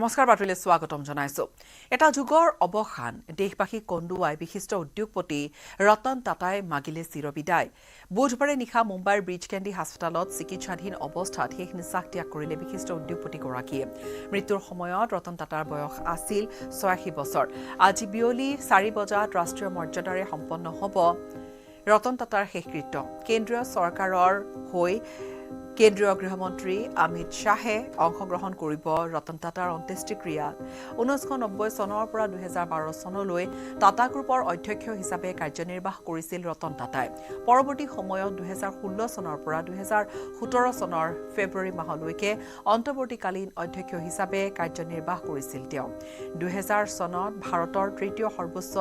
নমস্কাৰ বাতৰিলৈ স্বাগতম জনাইছো এটা যুগৰ অৱসান দেশবাসী কন্দুৱাই বিশিষ্ট উদ্যোগপতি ৰতন টাটাই মাগিলে চিৰবিদায় বুধবাৰে নিশা মুম্বাইৰ ব্ৰিজ কেণ্ডি হাস্পতালত চিকিৎসাধীন অৱস্থাত শেষ নিশ্বাস ত্যাগ কৰিলে বিশিষ্ট উদ্যোগপতিগৰাকীয়ে মৃত্যুৰ সময়ত ৰতন টাটাৰ বয়স আছিল ৮৬ বছৰ আজি বিয়লি ৪ বজাত ৰাষ্ট্ৰীয় মৰ্যাদাৰে সম্পন্ন হ'ব ৰতন টাটাৰ শেষকৃত্য কেন্দ্ৰীয় চৰকাৰৰ হৈ কেন্দ্ৰীয় গৃহমন্ত্ৰী অমিত শ্বাহে অংশগ্ৰহণ কৰিব ৰতন টাটাৰ অন্ত্যেষ্টিক্ৰিয়াত 1990 চনৰ পৰা 2012 চনলৈ টাটা গ্ৰুপৰ অধ্যক্ষ হিচাপে কাৰ্যনিৰ্বাহ কৰিছিল ৰতন টাটাই পৰৱৰ্তী সময়ত 2016 চনৰ পৰা 2017 চনৰ ফেব্ৰুৱাৰী মাহলৈকে অন্তৰ্বৰ্তীকালীন অধ্যক্ষ হিচাপে কাৰ্যনিৰ্বাহ কৰিছিল তেওঁ 2000 চনত ভাৰতৰ তৃতীয় সৰ্বোচ্চ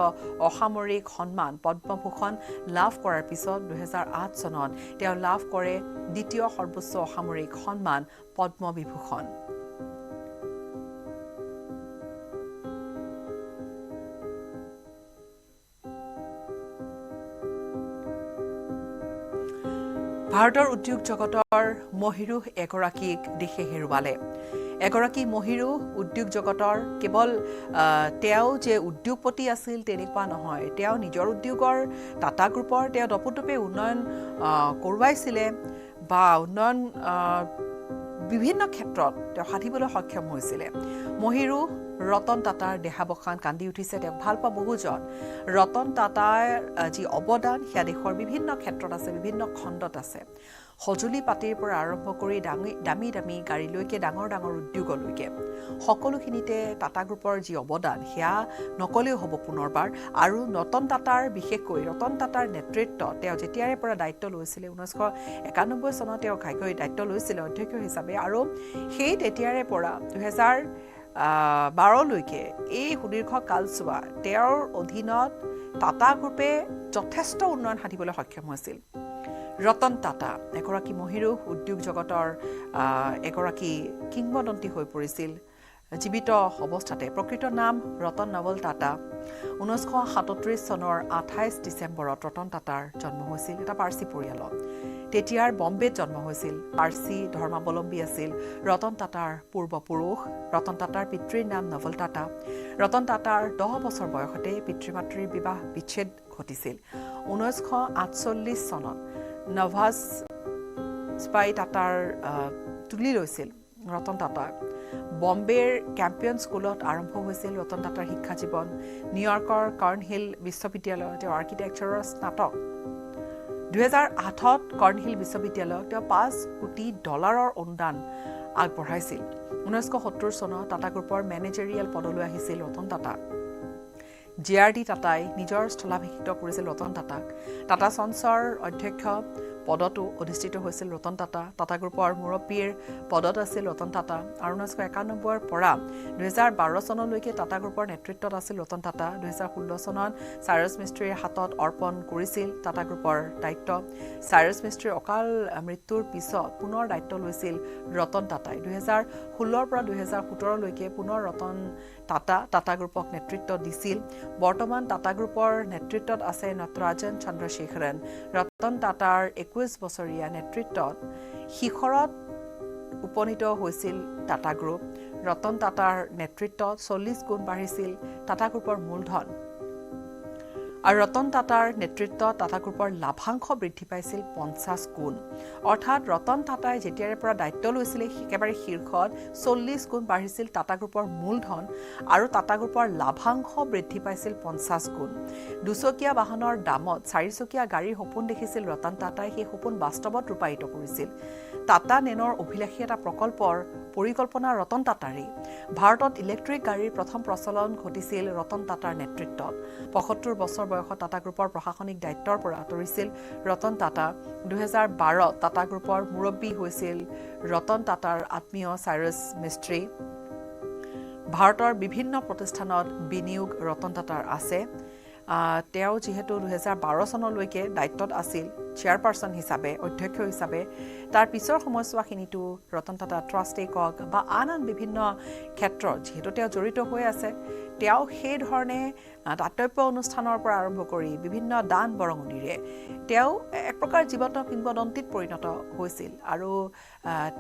অসামৰিক সন্মান পদ্মভূষণ লাভ কৰাৰ পিছত 2008 চনত তেওঁ লাভ কৰে দ্বিতীয় সৰ্বোচ্চ অসামৰিক সন্মান পদ্মবিভূষণ ভাৰতৰ উদ্যোগ জগতৰ মহিৰুহ এগৰাকীক দেশে হেৰুৱালে এগৰাকী মহিৰু উদ্যোগ জগতৰ কেৱল তেওঁ যে উদ্যোগপতি আছিল তেনেকুৱা নহয় তেওঁ নিজৰ উদ্যোগৰ টাটা গ্ৰুপৰ তেওঁ দপদপে উন্নয়ন কৰোৱাইছিলে বা উন্নয়ন বিভিন্ন ক্ষেত্ৰত তেওঁ সাধিবলৈ সক্ষম হৈছিল মহিৰু ৰতন টাটাৰ দেহাৱসান কান্দি উঠিছে তেওঁক ভাল পোৱা বহুজন ৰতন টাটাৰ যি অৱদান সেয়া দেশৰ বিভিন্ন ক্ষেত্ৰত আছে বিভিন্ন খণ্ডত আছে সজুলি পাতিৰ পৰা আৰম্ভ কৰি দামী গাড়ীলৈকে ডাঙৰ উদ্যোগলৈকে সকলোখিনিতে টাটা গ্ৰুপৰ যি অৱদান সেয়া নকলেও হ'ব পুনৰবাৰ আৰু ৰতন টাটাৰ বিশেষকৈ ৰতন টাটাৰ নেতৃত্বত তেওঁ যেতিয়াৰে পৰা দায়িত্ব লৈছিল 1991 চনত তেওঁ ঘাইকৈ দায়িত্ব লৈছিল অধ্যক্ষ হিচাপে আৰু সেই তেতিয়াৰে পৰা 2012 লৈকে এই সুদীৰ্ঘ কালছোৱা তেওঁৰ অধীনত টাটা গ্ৰুপে যথেষ্ট উন্নয়ন সাধিবলৈ সক্ষম হৈছিল ৰতন টাটা এগৰাকী মহিৰু উদ্যোগ জগতৰ এগৰাকী কিংবদন্তি হৈ পৰিছিল জীৱিত অৱস্থাতে প্ৰকৃত নাম ৰতন নৱল টাটা 1937 চনৰ 28 ডিচেম্বৰত ৰতন টাটাৰ জন্ম হৈছিল এটা পাৰ্চী পৰিয়ালত তেতিয়াৰ বম্বেত জন্ম হৈছিল পাৰ্চী ধৰ্মাৱলম্বী আছিল ৰতন টাটাৰ পূৰ্বপুৰুষ ৰতন টাটাৰ পিতৃৰ নাম নৱল টাটা ৰতন টাটাৰ 10 বছৰ বয়সতে পিতৃ-মাতৃৰ বিবাহ বিচ্ছেদ ঘটিছিল 1948 চনত নভাজ স্পাই টাটাৰ তুলি লৈছিল ৰতন টাটাক বম্বেৰ কেম্পিয়ন স্কুলত আৰম্ভ হৈছিল ৰতন টাটাৰ শিক্ষা জীৱন নিউয়ৰ্কৰ কৰ্ণহিল বিশ্ববিদ্যালয়ত তেওঁ আৰ্কিটেক্সাৰৰ স্নাতক 2008ত কৰ্ণহিল বিশ্ববিদ্যালয়ত তেওঁ $5 কোটি অনুদান আগবঢ়াইছিল 1970 চনত টাটা গ্ৰুপৰ মেনেজেৰিয়েল পদলৈ আহিছিল ৰতন টাটা JRD টাটাই নিজৰ স্থলাভিষিক্ত কৰিছিল ৰতন টাটাক টাটা সঞ্চৰ অধ্যক্ষ পদতো অধিষ্ঠিত হৈছিল ৰতন টাটা টাটা গ্ৰুপৰ মুৰব্বীৰ পদত আছিল ৰতন টাটা আৰু 1991 পৰা 2012 চনলৈকে টাটা গ্ৰুপৰ নেতৃত্বত আছিল ৰতন টাটা 2016 চনত চাইৰাছ মিস্ত্ৰীৰ হাতত অৰ্পণ কৰিছিল টাটা গ্ৰুপৰ দায়িত্ব চাইৰাছ মিস্ত্ৰীৰ অকাল মৃত্যুৰ পিছত পুনৰ দায়িত্ব লৈছিল ৰতন টাটাই 2016 পৰা 2017 লৈকে পুনৰ ৰতন টাটা গ্ৰুপক নেতৃত্ব দিছিল বৰ্তমান টাটা গ্ৰুপৰ নেতৃত্বত আছে নটৰাজন চন্দ্ৰশেখৰন ৰতন টাটাৰ 21 বছৰীয়া নেতৃত্বত শিখৰত উপনীত হৈছিল টাটা গ্ৰুপ ৰতন টাটাৰ নেতৃত্বত 40 গুণ বাঢ়িছিল টাটা গ্ৰুপৰ মূলধন আৰু ৰতন টাটাৰ নেতৃত্বত টাটা গ্ৰুপৰ লাভাংশ বৃদ্ধি পাইছিল 50 গুণ অৰ্থাৎ ৰতন টাটাই যেতিয়াৰে পৰা দায়িত্ব লৈছিল একেবাৰে শীৰ্ষত 40 গুণ বাঢ়িছিল টাটা গ্ৰুপৰ মূলধন আৰু টাটা গ্ৰুপৰ লাভাংশ বৃদ্ধি পাইছিল 50 গুণ দুচকীয়া বাহনৰ দামত চাৰিচকীয়া গাড়ীৰ সপোন দেখিছিল ৰতন টাটাই সেই সপোন বাস্তৱত ৰূপায়িত কৰিছিল টাটা নেনৰ অভিলাষী এটা প্ৰকল্পৰ পৰিকল্পনা ৰতন টাটাৰে ভাৰতত ইলেক্ট্ৰিক গাড়ীৰ প্ৰথম প্ৰচলন ঘটিছিল ৰতন টাটাৰ নেতৃত্বত 75 বছৰ বয়সত টাটা গ্ৰুপৰ প্ৰশাসনিক দায়িত্বৰ পৰা আঁতৰিছিল ৰতন টাটা 2012 টাটা গ্ৰুপৰ মুৰব্বী হৈছিল ৰতন টাটাৰ আত্মীয় চাইৰাছ মিস্ত্ৰী ভাৰতৰ বিভিন্ন প্ৰতিষ্ঠানত বিনিয়োগ ৰতন টাটাৰ আছে তেওঁ যিহেতু 2012 চনলৈকে দায়িত্বত আছিল চেয়াৰপাৰ্চন হিচাপে অধ্যক্ষ হিচাপে তাৰ পিছৰ সময়ছোৱাখিনিতো ৰতন টাটা ট্ৰাষ্টেই কওক বা আন বিভিন্ন ক্ষেত্ৰত যিহেতু তেওঁ জড়িত হৈ আছে তেওঁ সেই ধৰণে দাতব্য অনুষ্ঠানৰ পৰা আৰম্ভ কৰি বিভিন্ন দান বৰঙণিৰে তেওঁ এক প্ৰকাৰ জীৱন্ত কিংবদন্তীত পৰিণত হৈছিল আৰু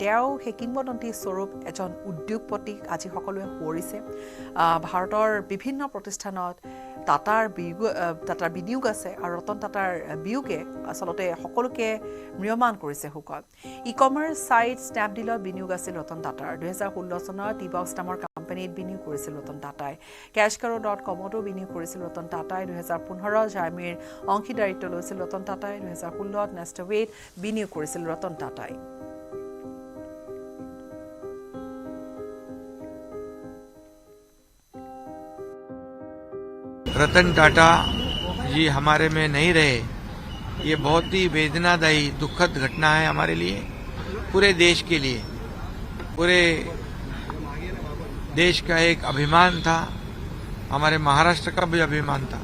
তেওঁ সেই কিংবদন্তি স্বৰূপ এজন উদ্যোগপতিক আজি সকলোৱে সোঁৱৰিছে ভাৰতৰ বিভিন্ন প্ৰতিষ্ঠানত টাটাৰ বিনিয়োগ আছে আৰু ৰতন টাটাৰ বিয়োগে আচলতে সকলোকে ম্ৰিয়মান কৰিছে শোকত ই-কমাৰ্চ ছাইট স্নেপডিলত বিনিয়োগ আছিল ৰতন টাটাৰ 2016 চনত টি-বক্স নামৰ কোম্পানীত বিনিয়োগ কৰিছিল ৰতন টাটাই cashkaro.comতো বিনিয়োগ কৰিছিল ৰতন টাটাই 2015 জাৰ্মিৰ অংশীদাৰিত্ব লৈছিল ৰতন টাটাই 2016 নেষ্টৱেত বিনিয়োগ কৰিছিল ৰতন টাটাই रतन टाटा जी हमारे में नहीं रहे ये बहुत ही वेदनादायी दुखद घटना है हमारे लिए पूरे देश के लिए पूरे देश का एक अभिमान था हमारे महाराष्ट्र का भी अभिमान था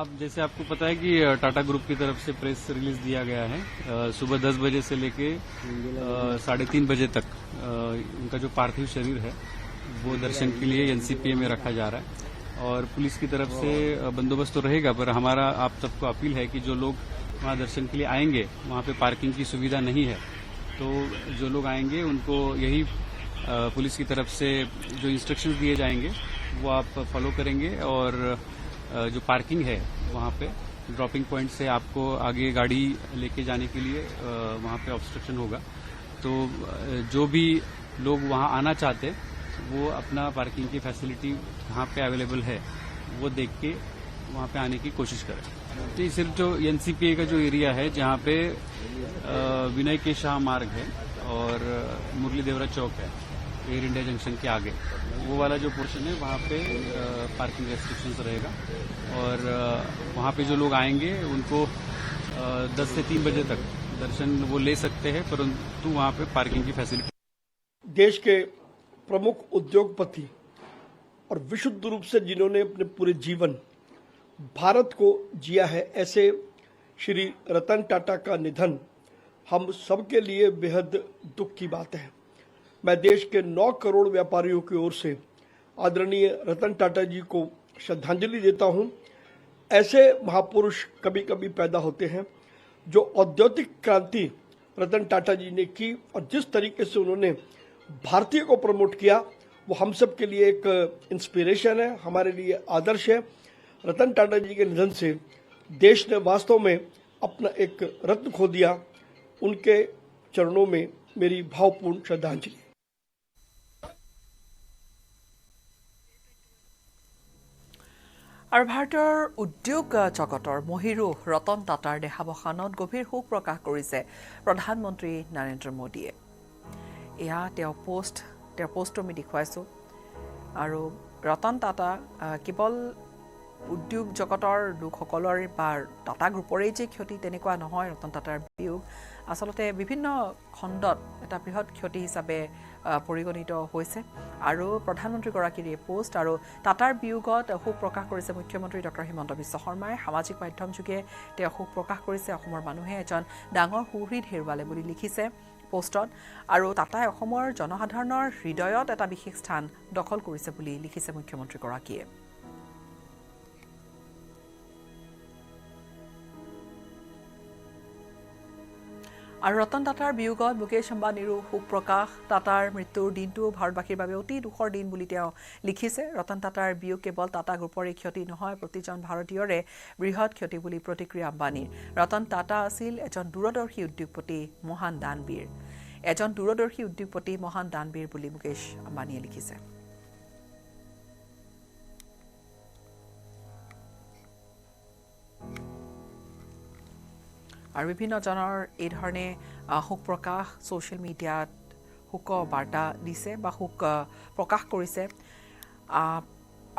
आप जैसे आपको पता है कि टाटा ग्रुप की तरफ से प्रेस रिलीज दिया गया है सुबह 10 बजे से लेके 3:30 बजे तक उनका जो पार्थिव शरीर है वो दर्शन के लिए एनसीपीए में रखा जा रहा है और पुलिस की तरफ से बंदोबस्त तो रहेगा पर हमारा आप सबको अपील है कि जो लोग वहाँ दर्शन के लिए आएंगे वहाँ पे पार्किंग की सुविधा नहीं है तो जो लोग आएंगे उनको यही पुलिस की तरफ से जो इंस्ट्रक्शंस दिए जाएंगे वो आप फॉलो करेंगे और जो पार्किंग है वहाँ पे ड्रॉपिंग पॉइंट से आपको आगे गाड़ी लेके जाने के लिए वहाँ पे ऑब्स्ट्रक्शन होगा तो जो भी लोग वहाँ आना चाहते वो अपना पार्किंग की फैसिलिटी कहाँ पे अवेलेबल है वो देख के वहाँ पे आने की कोशिश करें तो ये सिर्फ जो एनसीपीए का जो एरिया है जहाँ पे विनय के शाह मार्ग है और मुरली देवरा चौक है एयर इंडिया जंक्शन के आगे वो वाला जो पोर्शन है वहाँ पे पार्किंग रेस्ट्रिक्शंस रहेगा और वहाँ पे जो लोग आएंगे उनको 10 से 3 बजे तक दर्शन वो ले सकते हैं परंतु वहाँ पे पार्किंग की फैसिलिटी देश के प्रमुख उद्योगपति और विशुद्ध रूप से जिन्होंने अपने पूरे जीवन भारत को जिया है ऐसे श्री रतन टाटा का निधन हम सबके लिए बेहद दुख की बात है मैं देश के 9 करोड़ व्यापारियों की ओर से आदरणीय रतन टाटा जी को श्रद्धांजलि देता हूं। ऐसे महापुरुष कभी कभी पैदा होते हैं जो औद्योगिक क्रांति रतन टाटा जी ने की और जिस तरीके से उन्होंने भारतीय को प्रमोट किया वो हम सब के लिए एक इंस्पिरेशन है हमारे लिए आदर्श है रतन टाटा जी के निधन से देश ने वास्तव में अपना एक रत्न खो दिया उनके चरणों में मेरी भावपूर्ण श्रद्धांजलि আৰু ভাৰতৰ উদ্যোগ জগতৰ মহিৰু ৰতন টাটাৰ দেহাৱসানত গভীৰ শোক প্ৰকাশ কৰিছে প্ৰধানমন্ত্ৰী নৰেন্দ্ৰ মোদীয়ে এয়া তেওঁৰ পোষ্ট আমি দেখুৱাইছোঁ আৰু ৰতন টাটা কেৱল উদ্যোগ জগতৰ লোকসকলৰ বা টাটা গ্ৰুপৰেই যে ক্ষতি তেনেকুৱা নহয় ৰতন টাটাৰ বিয়োগ আচলতে বিভিন্ন খণ্ডত এটা বৃহৎ ক্ষতি হিচাপে পৰিগণিত হৈছে আৰু প্ৰধানমন্ত্ৰীগৰাকীৰ এই পোষ্ট আৰু টাটাৰ বিয়োগত শোক প্ৰকাশ কৰিছে মুখ্যমন্ত্ৰী ডক্টৰ হিমন্ত বিশ্ব শৰ্মাই সামাজিক মাধ্যম যোগে তেওঁ শোক প্ৰকাশ কৰিছে অসমৰ মানুহে এজন ডাঙৰ সুহৃদ হেৰুৱালে বুলি লিখিছে পোষ্টত আৰু টাটাই অসমৰ জনসাধাৰণৰ হৃদয়ত এটা বিশেষ স্থান দখল কৰিছে বুলি লিখিছে মুখ্যমন্ত্ৰীগৰাকীয়ে আৰু ৰতন টাটাৰ বিয়োগত মুকেশ আম্বানীৰো শোক প্ৰকাশ টাটাৰ মৃত্যুৰ দিনটো ভাৰতবাসীৰ বাবে অতি দুখৰ দিন বুলি তেওঁ লিখিছে ৰতন টাটাৰ বিয়োগ কেৱল টাটা গ্ৰুপৰে ক্ষতি নহয় প্ৰতিজন ভাৰতীয়ৰে বৃহৎ ক্ষতি বুলি প্ৰতিক্ৰিয়া আম্বানীৰ ৰতন টাটা আছিল এজন দূৰদৰ্শী উদ্যোগপতি মহান দানবীৰ বুলি মুকেশ আম্বানীয়ে লিখিছে আৰু বিভিন্ন জনৰ এই ধৰণে শোক প্ৰকাশ সোশ্যাল মিডিয়াত শোক বাৰ্তা দিছে বা শোক প্ৰকাশ কৰিছে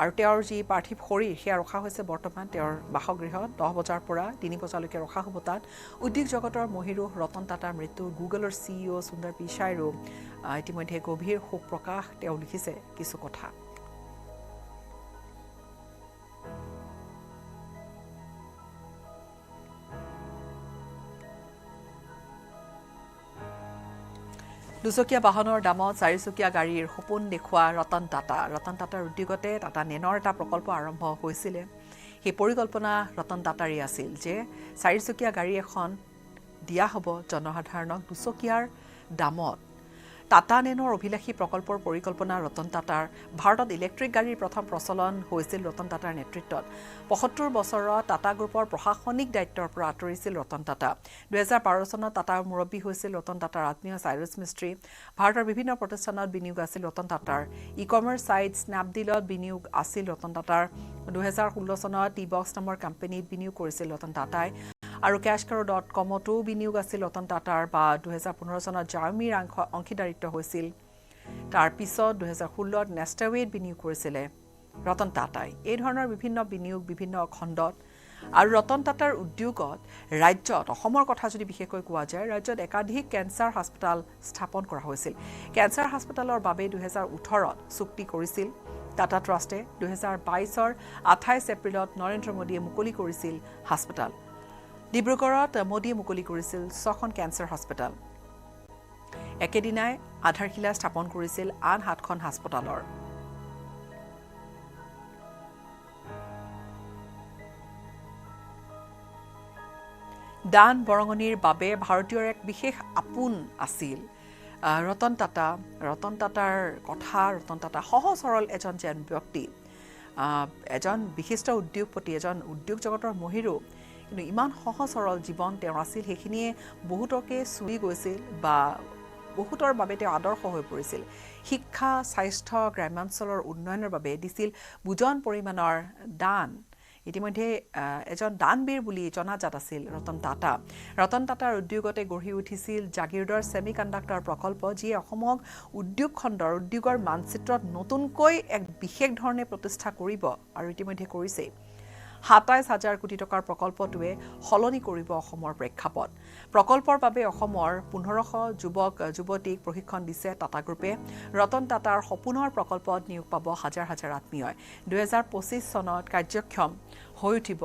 আৰু তেওঁৰ যি পাৰ্থিৱ শৰীৰ সেয়া ৰখা হৈছে বৰ্তমান তেওঁৰ বাসগৃহত 10 বজাৰ পৰা 3 বজালৈকে ৰখা হ'ব তাত উদ্যোগ জগতৰ মহিৰু ৰতন টাটাৰ মৃত্যু গুগলৰ সিইও সুন্দৰ পিচাইৰো ইতিমধ্যে গভীৰ শোক প্ৰকাশ তেওঁ লিখিছে কিছু কথা দুচকীয়া বাহনৰ দামত চাৰিচকীয়া গাড়ীৰ সপোন দেখুওৱা ৰতন টাটাৰ উদ্যোগতে টাটা নেনৰ এটা প্ৰকল্প আৰম্ভ হৈছিলে সেই পৰিকল্পনা ৰতন টাটাৰে আছিল যে চাৰিচকীয়া গাড়ী এখন দিয়া হ'ব জনসাধাৰণক দুচকীয়াৰ দামত টাটা নেনৰ অভিলাষী প্ৰকল্পৰ পৰিকল্পনা ৰতন টাটাৰ ভাৰতত ইলেক্ট্ৰিক গাড়ীৰ প্ৰথম প্ৰচলন হৈছিল ৰতন টাটাৰ নেতৃত্বত ৭৫ বছৰত টাটা গ্ৰুপৰ প্ৰশাসনিক দায়িত্বৰ পৰা আঁতৰিছিল ৰতন টাটা ২০১২ চনত টাটাৰ মুৰব্বী হৈছিল ৰতন টাটাৰ আত্মীয় চাইৰাছ মিস্ত্ৰী ভাৰতৰ বিভিন্ন প্ৰতিষ্ঠানত বিনিয়োগ আছিল ৰতন টাটাৰ ই-কমাৰ্চ ছাইট স্নেপডিলত বিনিয়োগ আছিল ৰতন টাটাৰ ২০১৬ চনত টি-বক্স নামৰ কোম্পানীত বিনিয়োগ কৰিছিল ৰতন টাটাই আৰু cashkaro.comতো বিনিয়োগ আছিল ৰতন টাটাৰ বা ২০১৫ চনত জাৰ্মিৰ অংশীদাৰিত্ব হৈছিল তাৰ পিছত ২০১৬ত নেষ্টাৱেত বিনিয়োগ কৰিছিলে ৰতন টাটাই এই ধৰণৰ বিভিন্ন বিনিয়োগ বিভিন্ন খণ্ডত আৰু ৰতন টাটাৰ উদ্যোগত ৰাজ্যত অসমৰ কথা যদি বিশেষকৈ কোৱা যায় ৰাজ্যত একাধিক কেন্সাৰ হাস্পতাল স্থাপন কৰা হৈছিল কেন্সাৰ হাস্পতালৰ বাবে ২০১৮ত চুক্তি কৰিছিল টাটা ট্ৰাষ্টে ২০২২ৰ ২৮ এপ্ৰিলত নৰেন্দ্ৰ মোদীয়ে মুকলি কৰিছিল হাস্পতাল ডিব্ৰুগড়ত মোদীয়ে মুকলি কৰিছিল ৬খন কেন্সাৰ হাস্পতাল একেদিনাই আধাৰশিলা স্থাপন কৰিছিল আন ৭খন হাস্পতালৰ দান বৰঙণিৰ বাবে ভাৰতীয়ৰ এক বিশেষ আপোন আছিল ৰতন টাটাৰ কথা ৰতন টাটা সহজ সৰল এজন যেন ব্যক্তি এজন বিশিষ্ট উদ্যোগপতি এজন উদ্যোগ জগতৰ মহিৰো কিন্তু ইমান সহজ সৰল জীৱন তেওঁৰ আছিল সেইখিনিয়ে বহুতকে চুই গৈছিল বা বহুতৰ বাবে তেওঁ আদৰ্শ হৈ পৰিছিল শিক্ষা স্বাস্থ্য গ্ৰামাঞ্চলৰ উন্নয়নৰ বাবে দিছিল বুজন পৰিমাণৰ দান ইতিমধ্যে এজন দানবীৰ বুলি জনাজাত আছিল ৰতন টাটাৰ উদ্যোগতে গঢ়ি উঠিছিল জাগিৰদাৰ ছেমিকণ্ডাক্টৰ প্ৰকল্প যিয়ে অসমক উদ্যোগৰ মানচিত্ৰত নতুনকৈ এক বিশেষ ধৰণে প্ৰতিষ্ঠা কৰিব আৰু ইতিমধ্যে কৰিছে ২৭,০০০ কোটি টকাৰ প্ৰকল্পটোৱে সলনি কৰিব অসমৰ প্ৰেক্ষাপট প্ৰকল্পৰ বাবে অসমৰ ১৫০০ যুৱক যুৱতীক প্ৰশিক্ষণ দিছে টাটা গ্ৰুপে ৰতন টাটাৰ সপোনৰ প্ৰকল্পত নিয়োগ পাব হাজাৰ হাজাৰ আত্মীয়ই ২০২৫ চনত কাৰ্যক্ষম হৈ উঠিব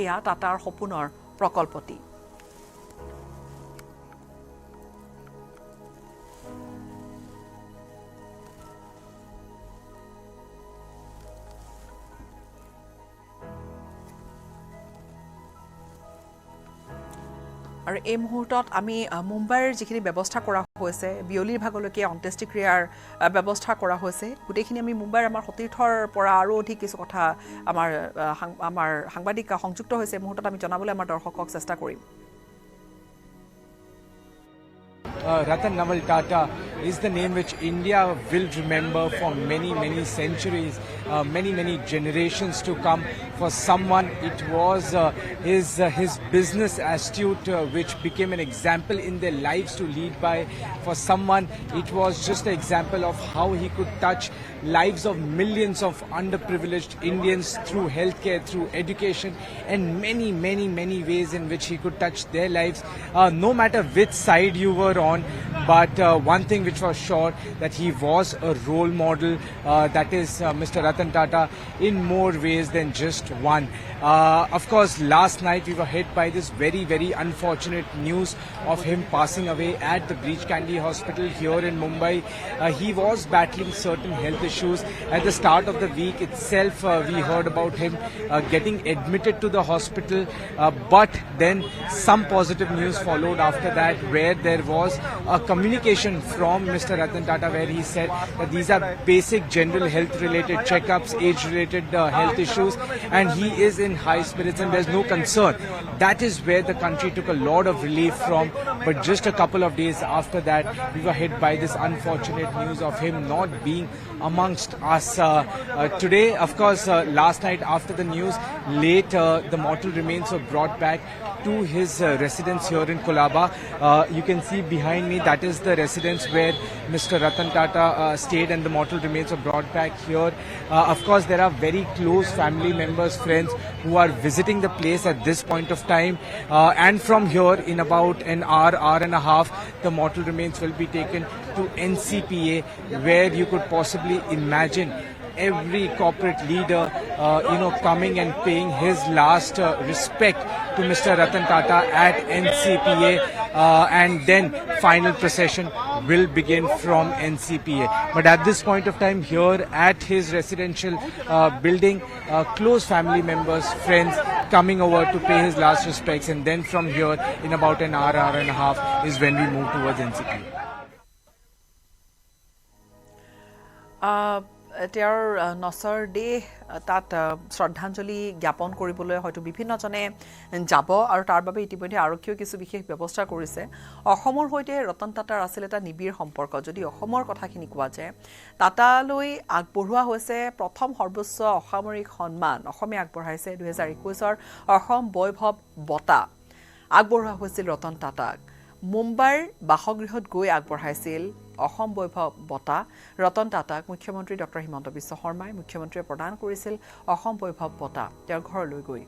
এয়া টাটাৰ সপোনৰ প্ৰকল্পটি আৰু এই মুহূৰ্তত আমি মুম্বাইৰ যিখিনি ব্যৱস্থা কৰা হৈছে বিয়লিৰ ভাগলৈকে অন্ত্যেষ্টিক্ৰিয়াৰ ব্যৱস্থা কৰা হৈছে গোটেইখিনি আমি মুম্বাইৰ আমাৰ সতীৰ্থৰ পৰা আৰু অধিক কিছু কথা আমাৰ সাংবাদিক সংযুক্ত হৈছে মুহূৰ্তত আমি জনাবলৈ আমাৰ দৰ্শকক চেষ্টা কৰিম Ratan Naval Tata is the name which India will remember for many, many centuries, many generations to come. For someone, it was his business astute which became an example in their lives to lead by. For someone, it was just an example of how he could touch lives of millions of underprivileged Indians through healthcare, through education, and many ways in which he could touch their lives. No matter which side you were on, but one thing which was sure, that he was a role model, that is Mr. Ratan Tata in more ways than just one. Of course, last night we were hit by this very unfortunate news of him passing away at the Breach Candy Hospital here in Mumbai. He was battling certain health issues. At the start of the week itself, we heard about him getting admitted to the hospital, but then some positive news followed after that, where there was a communication from Mr. Ratan Tata where he said that these are basic general health related checkups, age related health issues, and he is in high spirits and there's no concern. That is where the country took a lot of relief from, but just a couple of days after that we were hit by this unfortunate news of him not being amongst us. Today, of course, last night after the news, late the mortal remains were brought back to his residence here in Colaba. You can see behind me, that is the residence where Mr. Ratan Tata stayed, and the mortal remains were brought back here. Of course, there are very close family members, friends who are visiting the place at this point of time. And from here, in about an hour and a half, the mortal remains will be taken to NCPA, where you could possibly imagine every corporate leader, coming and paying his last respect to Mr. Ratan Tata at NCPA, and then final procession will begin from NCPA. But at this point of time, here at his residential building, close family members, friends coming over to pay his last respects, and then from here, in about an hour and a half, is when we move towards NCPA. তেওঁৰ নচৰ দেহ তাত শ্ৰদ্ধাঞ্জলি জ্ঞাপন কৰিবলৈ হয়তো বিভিন্নজনে যাব আৰু তাৰ বাবে ইতিমধ্যে আৰক্ষীয়ে কিছু বিশেষ ব্যৱস্থা কৰিছে অসমৰ সৈতে ৰতন টাটাৰ আছিল এটা নিবিড় সম্পৰ্ক যদি অসমৰ কথাখিনি কোৱা যায় টাটালৈ আগবঢ়োৱা হৈছে প্ৰথম সৰ্বোচ্চ অসামৰিক সন্মান অসমে আগবঢ়াইছে 2021ৰ অসম বৈভৱ বঁটা আগবঢ়োৱা হৈছিল ৰতন টাটাক মুম্বাইৰ বাসগৃহত গৈ আগবঢ়াইছিল অসম বৈভৱ বঁটা ৰতন টাটাক মুখ্যমন্ত্ৰী ডক্টৰ হিমন্ত বিশ্ব শৰ্মাই মুখ্যমন্ত্ৰীয়ে প্ৰদান কৰিছিল অসম বৈভৱ বঁটা তেওঁৰ ঘৰলৈ গৈ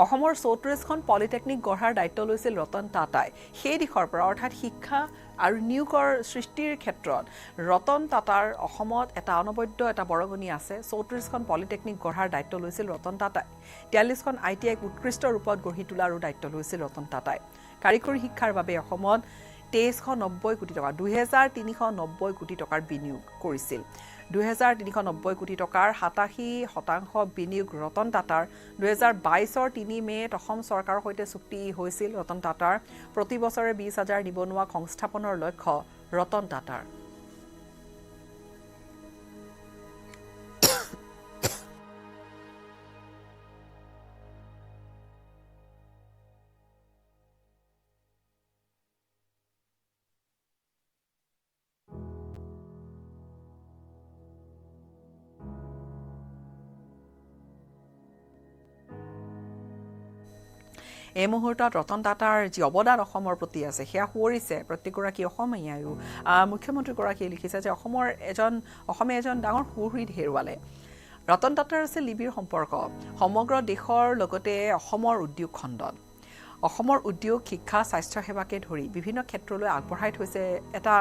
অসমৰ 34খন পলিটেকনিক গঢ়াৰ দায়িত্ব লৈছিল ৰতন টাটাই সেই দিশৰ পৰা অৰ্থাৎ শিক্ষা আৰু নিয়োগৰ সৃষ্টিৰ ক্ষেত্ৰত ৰতন টাটাৰ অসমত এটা অনবদ্য এটা বৰগনি আছে 34খন পলিটেকনিক গঢ়াৰ দায়িত্ব লৈছিল ৰতন টাটাই 43খন ITI উৎকৃষ্ট ৰূপত গঢ়ি তোলাৰো দায়িত্ব লৈছিল ৰতন টাটাই কাৰিকৰী শিক্ষাৰ বাবে অসমত 2390 কোটি টকা 2390 কোটি টকাৰ বিনিয়োগ কৰিছিল 2390 কোটি টকাৰ 87% বিনিয়োগ ৰতন টাটাৰ 2022ৰ 3 মেত অসম চৰকাৰৰ সৈতে চুক্তি হৈছিল ৰতন টাটাৰ প্ৰতি বছৰে 20000 নিবনুৱা সংস্থাপনৰ লক্ষ্য ৰতন টাটাৰ এই মুহূৰ্তত ৰতন টাটাৰ যি অৱদান অসমৰ প্ৰতি আছে সেয়া সুৱৰিছে প্ৰত্যেকগৰাকী অসমীয়ায়ো মুখ্যমন্ত্ৰীগৰাকীয়ে লিখিছে যে অসমে এজন ডাঙৰ সুহৃদ হেৰুৱালে ৰতন টাটাৰ আছে লিবিৰ সম্পৰ্ক সমগ্ৰ দেশৰ লগতে অসমৰ উদ্যোগ খণ্ডত অসমৰ উদ্যোগ শিক্ষা স্বাস্থ্য সেৱাকে ধৰি বিভিন্ন ক্ষেত্ৰলৈ আগবঢ়াই থৈছে এটা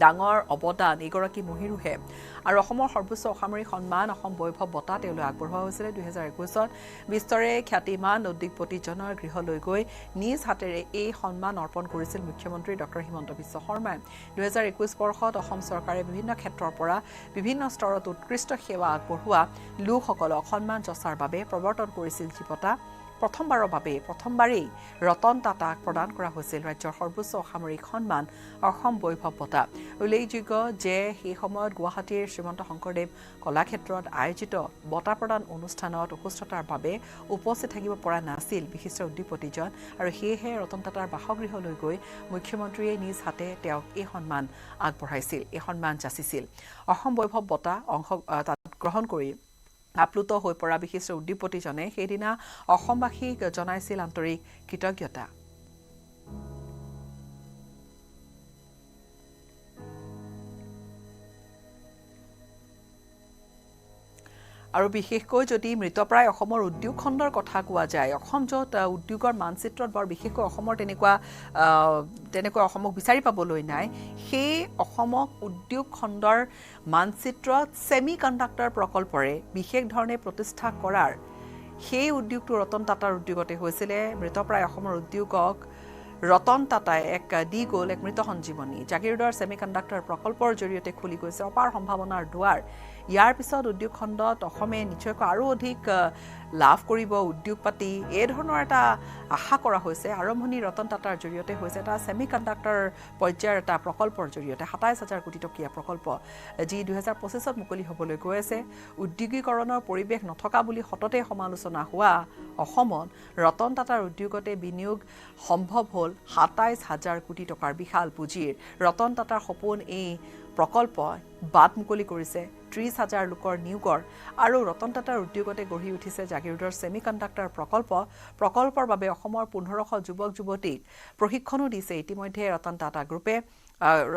ডাঙৰ অৱদান এগৰাকী মহিৰুহে আৰু অসমৰ সৰ্বোচ্চ অসামৰিক সন্মান অসম বৈভৱ বঁটা তেওঁলৈ আগবঢ়োৱা হৈছিল 2021ত বিস্তৰে খ্যাতিমান উদ্যোগপতিজনৰ গৃহলৈ গৈ নিজ হাতেৰে এই সন্মান অৰ্পণ কৰিছিল মুখ্যমন্ত্ৰী ডক্টৰ হিমন্ত বিশ্ব শৰ্মাই 2021 বৰ্ষত অসম চৰকাৰে বিভিন্ন ক্ষেত্ৰৰ পৰা বিভিন্ন স্তৰত উৎকৃষ্ট সেৱা আগবঢ়োৱা লোকসকলক সন্মান যচাৰ বাবে প্ৰৱৰ্তন কৰিছিল যি বঁটা প্ৰথমবাৰেই ৰতন টাটাক প্ৰদান কৰা হৈছিল ৰাজ্যৰ সৰ্বোচ্চ অসামৰিক সন্মান অসম বৈভৱ বঁটা উল্লেখযোগ্য যে সেই সময়ত গুৱাহাটীৰ শ্ৰীমন্ত শংকৰদেৱ কলাক্ষেত্ৰত আয়োজিত বঁটা প্ৰদান অনুষ্ঠানত অসুস্থতাৰ বাবে উপস্থিত থাকিব পৰা নাছিল বিশিষ্ট উদ্যোগপতিজন আৰু সেয়েহে ৰতন টাটাৰ বাসগৃহলৈ গৈ মুখ্যমন্ত্ৰীয়ে নিজ হাতে তেওঁক এই সন্মান আগবঢ়াইছিল এই সন্মান যাচিছিল অসম বৈভৱ বঁটা তাত গ্ৰহণ কৰি আপ্লুত হৈ পৰা বিশিষ্ট উদ্যোগপতিজনে সেইদিনা অসমবাসীক জনাইছিল আন্তৰিক কৃতজ্ঞতা আৰু বিশেষকৈ যদি মৃতপ্ৰায় অসমৰ উদ্যোগ খণ্ডৰ কথা কোৱা যায় অসম য'ত উদ্যোগৰ মানচিত্ৰত বৰ বিশেষকৈ অসমৰ তেনেকুৱা অসমক বিচাৰি পাবলৈ নাই সেই অসমক উদ্যোগ খণ্ডৰ মানচিত্ৰত ছেমি কণ্ডাক্টৰ প্ৰকল্পৰে বিশেষ ধৰণে প্ৰতিষ্ঠা কৰাৰ সেই উদ্যোগটো ৰতন টাটাৰ উদ্যোগতে হৈছিলে মৃতপ্ৰায় অসমৰ উদ্যোগক ৰতন টাটাই এক দি গ'ল এক মৃত সঞ্জীৱনী জাগিৰোডৰ ছেমি কণ্ডাক্টৰ প্ৰকল্পৰ জৰিয়তে খুলি গৈছে অপাৰ সম্ভাৱনাৰ দুৱাৰ ইয়াৰ পিছত উদ্যোগ খণ্ডত অসমে নিশ্চয়কৈ আৰু অধিক লাভ কৰিব উদ্যোগপাতি এই ধৰণৰ এটা আশা কৰা হৈছে আৰম্ভণি ৰতন টাটাৰ জৰিয়তে হৈছে এটা ছেমি কণ্ডাক্টৰ পৰ্যায়ৰ এটা প্ৰকল্পৰ জৰিয়তে 27000 কোটি টকীয়া প্ৰকল্প যি 2025ত মুকলি হ'বলৈ গৈ আছে উদ্যোগীকৰণৰ পৰিৱেশ নথকা বুলি সততে সমালোচনা হোৱা অসমত ৰতন টাটাৰ উদ্যোগতে বিনিয়োগ সম্ভৱ হ'ল 27000 কোটি টকাৰ বিশাল পুঁজিৰ ৰতন টাটাৰ সপোন এই প্ৰকল্প বাট মুকলি কৰিছে 30000 লোকৰ নিয়োগৰ আৰু ৰতন টাটাৰ উদ্যোগতে গঢ়ি উঠিছে জাগিৰোডৰ ছেমি কণ্ডাক্টৰ প্ৰকল্পৰ বাবে অসমৰ 1500 যুৱক যুৱতীক প্ৰশিক্ষণো দিছে ইতিমধ্যে ৰতন টাটা গ্ৰুপে আৰু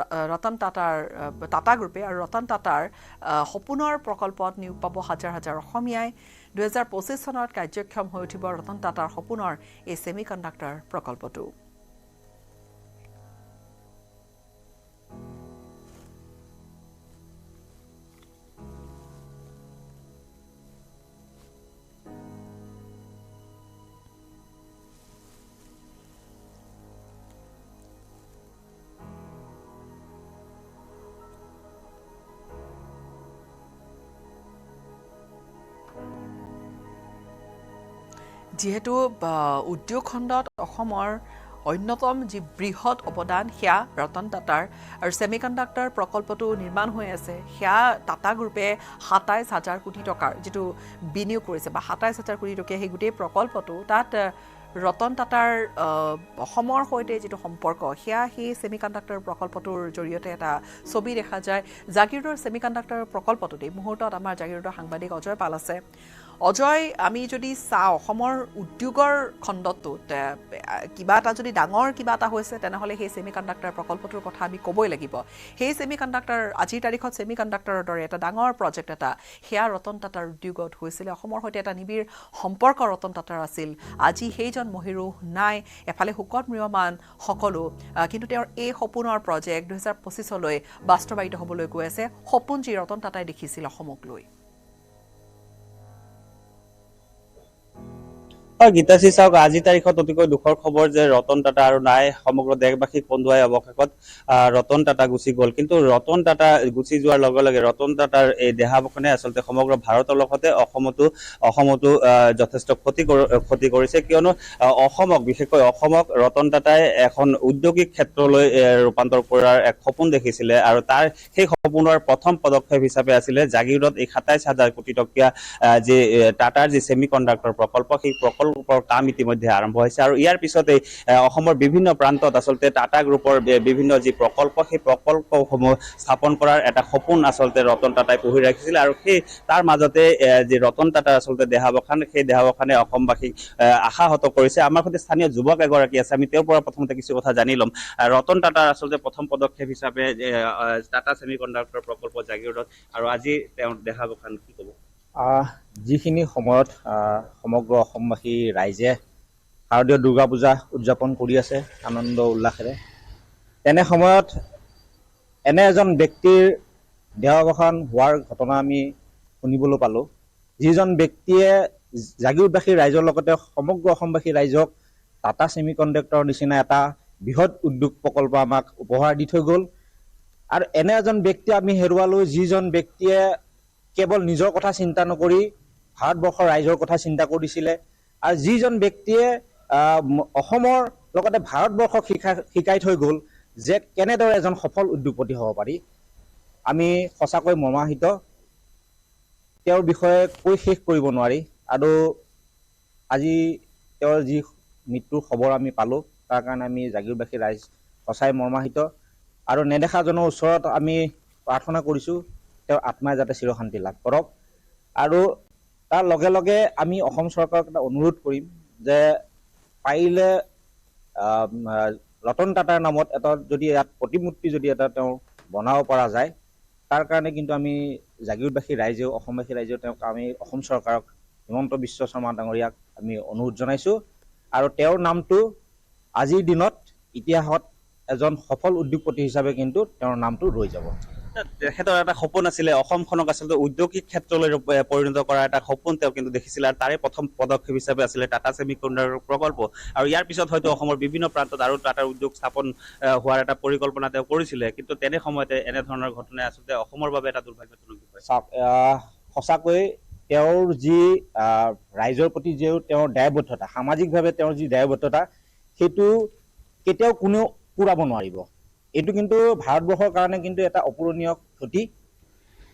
ৰতন টাটাৰ সপোনৰ প্ৰকল্পত নিয়োগ পাব হাজাৰ হাজাৰ অসমীয়াই 2025 চনত কাৰ্যক্ষম হৈ উঠিব ৰতন টাটাৰ সপোনৰ এই ছেমি কণ্ডাক্টৰ প্ৰকল্পটো যিহেতু উদ্যোগ খণ্ডত অসমৰ অন্যতম যি বৃহৎ অৱদান সেয়া ৰতন টাটাৰ আৰু ছেমিকণ্ডাক্টৰ প্ৰকল্পটো নিৰ্মাণ হৈ আছে সেয়া টাটা গ্ৰুপে ২৭,০০০ কোটি টকাৰ যিটো বিনিয়োগ কৰিছে বা ২৭,০০০ কোটি টকীয়া সেই গোটেই প্ৰকল্পটো তাত ৰতন টাটাৰ অসমৰ সৈতে যিটো সম্পৰ্ক সেয়া সেই ছেমিকণ্ডাক্টৰ প্ৰকল্পটোৰ জৰিয়তে এটা ছবি দেখা যায় জাগিৰোডৰ ছেমিকণ্ডাক্টৰ প্ৰকল্পটোত এই মুহূৰ্তত আমাৰ জাগিৰোডৰ সাংবাদিক অজয় পাল আছে অজয় আমি যদি চাওঁ অসমৰ উদ্যোগৰ খণ্ডটোত কিবা এটা যদি ডাঙৰ কিবা এটা হৈছে তেনেহ'লে সেই ছেমিকণ্ডাক্টৰ প্ৰকল্পটোৰ কথা আমি ক'বই লাগিব সেই ছেমিকণ্ডাক্টৰ আজিৰ তাৰিখত ছেমিকণ্ডাক্টৰৰ দৰে এটা ডাঙৰ প্ৰজেক্ট এটা সেয়া ৰতন টাটাৰ উদ্যোগত হৈছিলে অসমৰ সৈতে এটা নিবিড় সম্পৰ্ক ৰতন টাটাৰ আছিল আজি সেইজন মহিৰো নাই এফালে শোকত ম্ৰিয়মান সকলো কিন্তু তেওঁৰ এই সপোনৰ প্ৰজেক্ট 2025লৈ বাস্তৱায়িত হ'বলৈ গৈ আছে সপোন যি ৰতন টাটাই দেখিছিল অসমক লৈ গীতাশ্ৰী চাওক আজিৰ তাৰিখত অতিকৈ দুখৰ খবৰ যে ৰতন টাটা আৰু নাই সমগ্ৰ দেশবাসীক কন্দুৱাই অৱশেষত ৰতন টাটা গুচি গ'ল কিন্তু ৰতন টাটা গুচি যোৱাৰ লগে লগে ৰতন টাটাৰ এই দেহাৱসানে আচলতে সমগ্ৰ ভাৰতৰ লগতে অসমতো যথেষ্ট ক্ষতি কৰিছে কিয়নো অসমক বিশেষকৈ অসমক ৰতন টাটাই এখন উদ্যোগিক ক্ষেত্ৰলৈ ৰূপান্তৰ কৰাৰ এক সপোন দেখিছিলে আৰু তাৰ সেই সপোনৰ প্ৰথম পদক্ষেপ হিচাপে আছিলে জাগিৰোডত এই ২৭,০০০ কোটি টকীয়া যি টাটাৰ যি ছেমিকণ্ডাক্টৰ প্ৰকল্প সেই প্ৰকল্পৰ কাম ইতিমধ্যে আৰম্ভ হৈছে আৰু ইয়াৰ পিছতে অসমৰ বিভিন্ন প্ৰান্তত আচলতে টাটা গ্ৰুপৰ বিভিন্ন যি প্ৰকল্প সেই প্ৰকল্পসমূহ স্থাপন কৰাৰ এটা সপোন আচলতে ৰতন টাটাই পুহি ৰাখিছিল আৰু সেই তাৰ মাজতে যি ৰতন টাটাৰ আচলতে দেহাৱসান সেই দেহাৱসানে অসমবাসীক আশাহত কৰিছে আমাৰ সৈতে স্থানীয় যুৱক এগৰাকী আছে আমি তেওঁৰ পৰা প্ৰথমতে কিছু কথা জানি ল'ম ৰতন টাটাৰ আচলতে প্ৰথম পদক্ষেপ হিচাপে টাটা ছেমিকণ্ডাক্টৰ প্ৰকল্প জাগিৰোডত আৰু আজি তেওঁৰ দেহাৱসান কি ক'ব যিখিনি সময়ত সমগ্ৰ অসমবাসী ৰাইজে শাৰদীয় দুৰ্গা পূজা উদযাপন কৰি আছে আনন্দ উল্লাসেৰে তেনে সময়ত এনে এজন ব্যক্তিৰ দেহাৱসান হোৱাৰ ঘটনা আমি শুনিবলৈ পালোঁ যিজন ব্যক্তিয়ে জাগিৰোডবাসী ৰাইজৰ লগতে সমগ্ৰ অসমবাসী ৰাইজক টাটা ছেমিকণ্ডাক্টৰ নিচিনা এটা বৃহৎ উদ্যোগ প্ৰকল্প আমাক উপহাৰ দি থৈ গ'ল আৰু এনে এজন ব্যক্তি আমি হেৰুৱালোঁ যিজন ব্যক্তিয়ে কেৱল নিজৰ কথা চিন্তা নকৰি ভাৰতবৰ্ষৰ ৰাইজৰ কথা চিন্তা কৰিছিলে আৰু যিজন ব্যক্তিয়ে অসমৰ লগতে ভাৰতবৰ্ষক শিকাই থৈ গ'ল যে কেনেদৰে এজন সফল উদ্যোগপতি হ'ব পাৰি আমি সঁচাকৈ মৰ্মাহত তেওঁৰ বিষয়ে কৈ শেষ কৰিব নোৱাৰি আৰু আজি তেওঁৰ যি মৃত্যুৰ খবৰ আমি পালোঁ তাৰ কাৰণে আমি জাগিৰোডবাসী ৰাইজ সঁচাই মৰ্মাহত আৰু নেদেখাজনৰ ওচৰত আমি প্ৰাৰ্থনা কৰিছোঁ তেওঁৰ আত্মাই যাতে চিৰশান্তি লাভ কৰক আৰু তাৰ লগে লগে আমি অসম চৰকাৰক এটা অনুৰোধ কৰিম যে পাৰিলে ৰতন টাটাৰ নামত এটা যদি ইয়াত প্ৰতিমূৰ্তি যদি এটা তেওঁ বনাব পৰা যায় তাৰ কাৰণে কিন্তু আমি জাগিৰোডবাসী ৰাইজেও অসমবাসী ৰাইজেও তেওঁক আমি অসম চৰকাৰক হিমন্ত বিশ্ব শৰ্মা ডাঙৰীয়াক আমি অনুৰোধ জনাইছোঁ আৰু তেওঁৰ নামটো আজিৰ দিনত ইতিহাসত এজন সফল উদ্যোগপতি হিচাপে কিন্তু তেওঁৰ নামটো ৰৈ যাব তেখেতৰ এটা সপোন আছিলে অসমখনক আচলতে উদ্যোগিক ক্ষেত্ৰলৈ পৰিণত কৰা এটা সপোন তেওঁ কিন্তু দেখিছিলে আৰু তাৰে প্ৰথম পদক্ষেপ হিচাপে আছিলে টাটা ছেমিকণ্ডাক্টৰ প্ৰকল্প আৰু ইয়াৰ পিছত হয়তো অসমৰ বিভিন্ন প্ৰান্তত আৰু টাটাৰ উদ্যোগ স্থাপন হোৱাৰ এটা পৰিকল্পনা তেওঁ কৰিছিলে কিন্তু তেনে সময়তে এনেধৰণৰ ঘটনাই আচলতে অসমৰ বাবে এটা দুৰ্ভাগ্যজনক বিষয় সঁচাকৈ তেওঁৰ যি ৰাইজৰ প্ৰতি যি তেওঁৰ দায়বদ্ধতা সামাজিকভাৱে তেওঁৰ যি দায়বদ্ধতা সেইটো কেতিয়াও কোনেও পূৰাব নোৱাৰিব এইটো কিন্তু ভাৰতবৰ্ষৰ কাৰণে কিন্তু এটা অপূৰণীয় ক্ষতি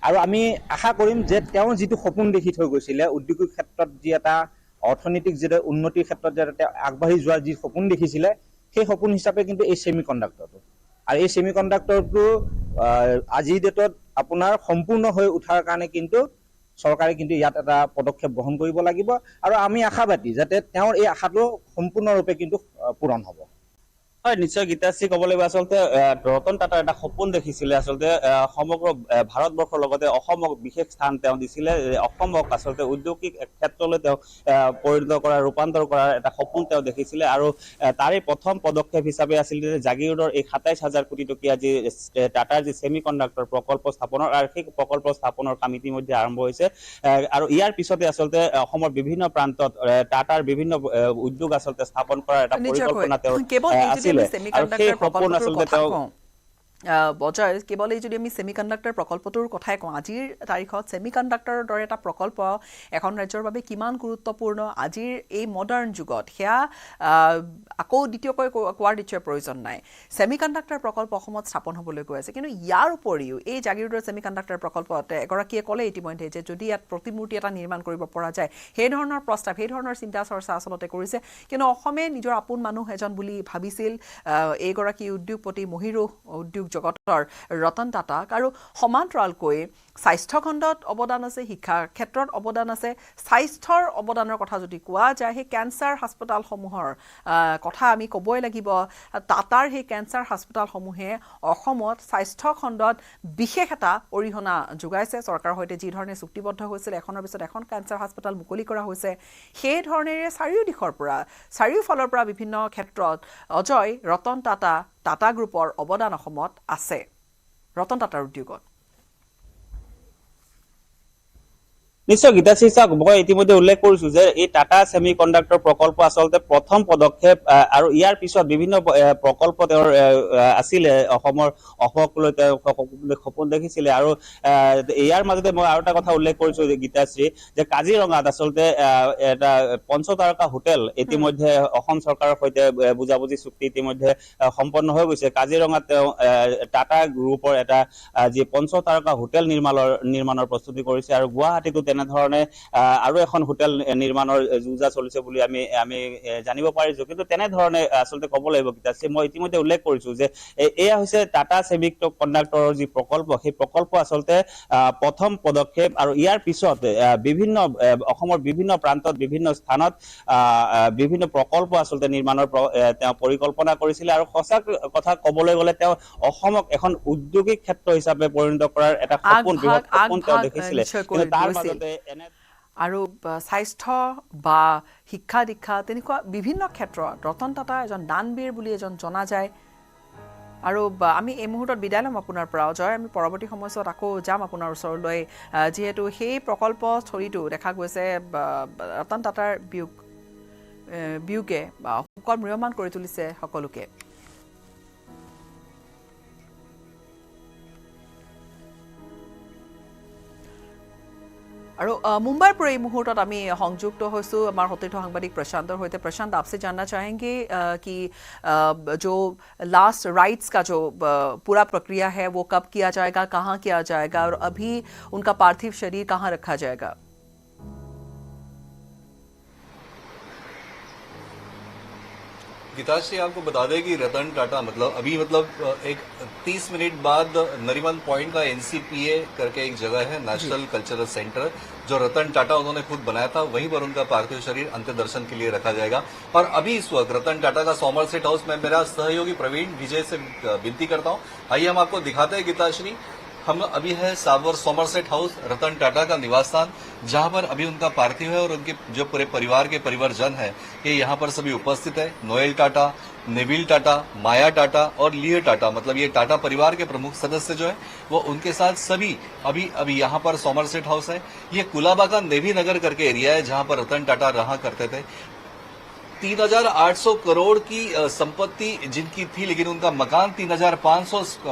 আৰু আমি আশা কৰিম যে তেওঁ যিটো সপোন দেখি থৈ গৈছিলে উদ্যোগিক ক্ষেত্ৰত যি এটা অৰ্থনৈতিক যিটো উন্নতিৰ ক্ষেত্ৰত যে তেওঁ আগবাঢ়ি যোৱাৰ যি সপোন দেখিছিলে সেই সপোন হিচাপে কিন্তু এই ছেমিকণ্ডাক্টৰটো আৰু এই ছেমিকণ্ডাক্টৰটো আজিৰ ডেটত আপোনাৰ সম্পূৰ্ণ হৈ উঠাৰ কাৰণে কিন্তু চৰকাৰে কিন্তু ইয়াত এটা পদক্ষেপ গ্ৰহণ কৰিব লাগিব আৰু আমি আশাবাদী যাতে তেওঁৰ এই আশাটো সম্পূৰ্ণৰূপে কিন্তু পূৰণ হ'ব হয় নিশ্চয় গীতাশ্ৰী ক'ব লাগিব আচলতে ৰতন টাটাৰ এটা সপোন দেখিছিলে আচলতে সমগ্ৰ ভাৰতবৰ্ষৰ লগতে অসমক বিশেষ স্থান তেওঁ দিছিলে অসমক আচলতে উদ্যোগিক ক্ষেত্ৰলৈ তেওঁ পৰিণত কৰা ৰূপান্তৰ কৰাৰ এটা সপোন তেওঁ দেখিছিলে আৰু তাৰে প্ৰথম পদক্ষেপ হিচাপে আছিল যে জাগিৰোডৰ এই ২৭,০০০ কোটি টকীয়া যি টাটাৰ যি ছেমিকণ্ডাক্টৰ প্ৰকল্প স্থাপনৰ আৰু সেই প্ৰকল্প স্থাপনৰ কাম ইতিমধ্যে আৰম্ভ হৈছে আৰু ইয়াৰ পিছতে আচলতে অসমৰ বিভিন্ন প্ৰান্তত টাটাৰ বিভিন্ন উদ্যোগ আচলতে স্থাপন কৰাৰ এটা পৰিকল্পনা তেওঁৰ আছিল বজায় কেৱল এই যদি আমি ছেমিকণ্ডাক্টৰ প্ৰকল্পটোৰ কথাই কওঁ, আজিৰ তাৰিখত ছেমিকণ্ডাক্টৰৰ দৰে এটা প্ৰকল্প এখন ৰাজ্যৰ বাবে কিমান গুৰুত্বপূৰ্ণ আজিৰ এই মডাৰ্ণ যুগত, সেয়া আকৌ দ্বিতীয়কৈ কোৱাৰ নিশ্চয় প্ৰয়োজন নাই। ছেমিকণ্ডাক্টৰ প্ৰকল্প অসমত স্থাপন হ'বলৈ গৈ আছে, কিন্তু ইয়াৰ উপৰিও এই জাগিৰোডৰ ছেমিকণ্ডাক্টৰ প্ৰকল্পত এগৰাকীয়ে ক'লে ইতিমধ্যে যে যদি ইয়াত প্ৰতিমূৰ্তি এটা নিৰ্মাণ কৰিব পৰা যায়, সেই ধৰণৰ প্ৰস্তাৱ, সেই ধৰণৰ চিন্তা চৰ্চা আচলতে কৰিছে। কিন্তু অসমে নিজৰ আপোন মানুহ এজন বুলি ভাবিছিল এইগৰাকী উদ্যোগপতি মহিৰু উদ্যোগ জগতৰ ৰতন টাটাক, আৰু সমান্তৰালকৈ স্বাস্থ্য খণ্ডত অৱদান আছে, শিক্ষা ক্ষেত্ৰত অৱদান আছে। স্বাস্থ্যৰ অৱদানৰ কথা যদি কোৱা যায়, সেই কেঞ্চাৰ হাস্পতালসমূহৰ কথা আমি ক'বই লাগিব। টাটাৰ সেই কেঞ্চাৰ হাস্পতালসমূহে অসমত স্বাস্থ্য খণ্ডত বিশেষ এটা অৰিহণা যোগাইছে। চৰকাৰৰ সৈতে যি ধৰণে চুক্তিবদ্ধ হৈছিল, এখনৰ পিছত এখন কেঞ্চাৰ হাস্পতাল মুকলি কৰা হৈছে, সেই ধৰণেৰে চাৰিওফালৰ পৰা বিভিন্ন ক্ষেত্ৰত অজয় ৰতন টাটা গ্ৰুপৰ অৱদান অসমত আছে, ৰতন টাটাৰ উদ্যোগত। নিশ্চয় গীতাশ্ৰী, চাওক মই ইতিমধ্যে উল্লেখ কৰিছো যে এই টাটা ছেমি কণ্ডাক্টৰ প্ৰকল্প আচলতে প্ৰথম পদক্ষেপ, আৰু ইয়াৰ পিছত বিভিন্ন প্ৰকল্প তেওঁৰ আছিলে। অসমকলৈ তেওঁ সপোন দেখিছিলে। আৰু ইয়াৰ মাজতে মই আৰু এটা কথা উল্লেখ কৰিছো গীতাশ্ৰী, যে কাজিৰঙাত আচলতে এটা পঞ্চতাৰকা হোটেল ইতিমধ্যে অসম চৰকাৰৰ সৈতে বুজাবুজি চুক্তি ইতিমধ্যে সম্পন্ন হৈ গৈছে। কাজিৰঙাত তেওঁ টাটা গ্ৰুপৰ এটা যি পঞ্চতাৰকা হোটেল নিৰ্মাণৰ প্ৰস্তুতি কৰিছে, আৰু গুৱাহাটীতো তেনেধৰণে আৰু এখন হোটেল নিৰ্মাণৰ যোজা চলিছে বুলি আমি জানিব পাৰিছো। কিন্তু তেনেধৰণে আচলতে ক'ব লাগিব গীতাশ্ৰী, মই ইতিমধ্যে উল্লেখ কৰিছো যে এয়া হৈছে টাটা ছেমি কণ্ডাক্টৰৰ যি প্ৰকল্প, সেই প্ৰকল্প আচলতে প্ৰথম পদক্ষেপ। আৰু ইয়াৰ পিছত অসমৰ বিভিন্ন প্ৰান্তত বিভিন্ন স্থানত বিভিন্ন প্ৰকল্প আচলতে নিৰ্মাণৰ তেওঁ পৰিকল্পনা কৰিছিলে। আৰু সঁচা কথা ক'বলৈ গ'লে তেওঁ অসমক এখন উদ্যোগিক ক্ষেত্ৰ হিচাপে পৰিণত কৰাৰ এটা সপোন তেওঁ দেখিছিলে। কিন্তু তাৰ মাজতে আৰু স্বাস্থ্য বা শিক্ষা দীক্ষা তেনেকুৱা বিভিন্ন ক্ষেত্ৰত ৰতন টাটা এজন দানবীৰ বুলি জনা যায়। আৰু আমি এই মুহূৰ্তত বিদায় ল'ম আপোনাৰ পৰা অজয়, আমি পৰৱৰ্তী সময়ছোৱাত আকৌ যাম আপোনাৰ ওচৰলৈ, যিহেতু সেই প্ৰকল্পস্থলীটো দেখা গৈছে ৰতন টাটাৰ বিয়োগে শোকত ম্ৰিয়মান কৰি তুলিছে সকলোকে। और मुंबई पर ये मुहूर्त आमी संयुक्त होइसु हमारे सतीर्थ सांबादिक प्रशांतर होते। प्रशांत, आपसे जानना चाहेंगे कि जो लास्ट राइट्स का जो पूरा प्रक्रिया है वो कब किया जाएगा, कहाँ किया जाएगा, और अभी उनका पार्थिव शरीर कहाँ रखा जाएगा? गीताश्री, आपको बता दें कि रतन टाटा एक 30 मिनट बाद नरीमन पॉइंट का NCPA करके एक जगह है, नेशनल कल्चरल सेंटर, जो रतन टाटा उन्होंने खुद बनाया था, वहीं पर उनका पार्थिव शरीर अंतिम दर्शन के लिए रखा जाएगा। और अभी इस वक्त रतन टाटा का सॉमरसेट हाउस में मेरा सहयोगी प्रवीण विजय से विनती करता हूं, आइए हम आपको दिखाते हैं गीताश्री। हम अभी है सावर सॉमरसेट हाउस, रतन टाटा का निवास स्थान, जहां पर अभी उनका पार्थिव है और उनके जो पूरे परिवार के परिवारजन है ये यहाँ पर सभी उपस्थित है। नोएल टाटा, नेविल टाटा, माया टाटा और लियो टाटा, मतलब ये टाटा परिवार के प्रमुख सदस्य जो है वो उनके साथ सभी अभी यहाँ पर सॉमरसेट हाउस है। ये कुलाबा का नेवी नगर करके एरिया है जहां पर रतन टाटा रहा करते थे। 3,800 करोड़ की संपत्ति जिनकी थी, लेकिन उनका मकान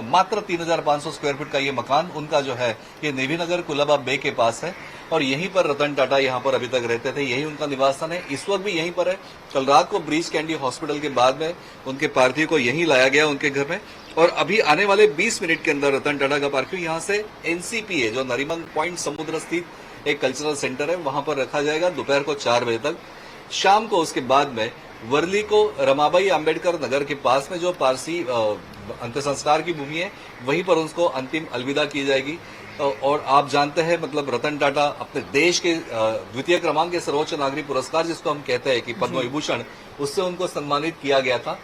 मात्र 3,500 स्क्वायर फीट का ये मकान उनका जो है ये नेवी नगर कुलाबा बे के पास है। और यहीं पर रतन टाटा यहाँ पर अभी तक रहते थे, यही उनका निवास स्थान है, इस वक्त भी यहीं पर है। कल रात को ब्रीच कैंडी हॉस्पिटल के बाद में उनके पार्थिव को यहीं लाया गया उनके घर में, और अभी आने वाले 20 मिनट के अंदर रतन टाटा का पार्थिव यहाँ से NCPA जो नरीमन पॉइंट समुद्र स्थित एक कल्चरल सेंटर है वहां पर रखा जाएगा दोपहर को 4 बजे तक। शाम को उसके बाद में वर्ली को रमाबाई अंबेडकर नगर के पास में जो पारसी अंत्य संस्कार की भूमि है वहीं पर उसको अंतिम अलविदा की जाएगी। और आप जानते हैं रतन टाटा अपने देश के द्वितीय क्रमांक के सर्वोच्च नागरिक पुरस्कार जिसको हम कहते हैं कि पद्म विभूषण, उससे उनको सम्मानित किया गया था।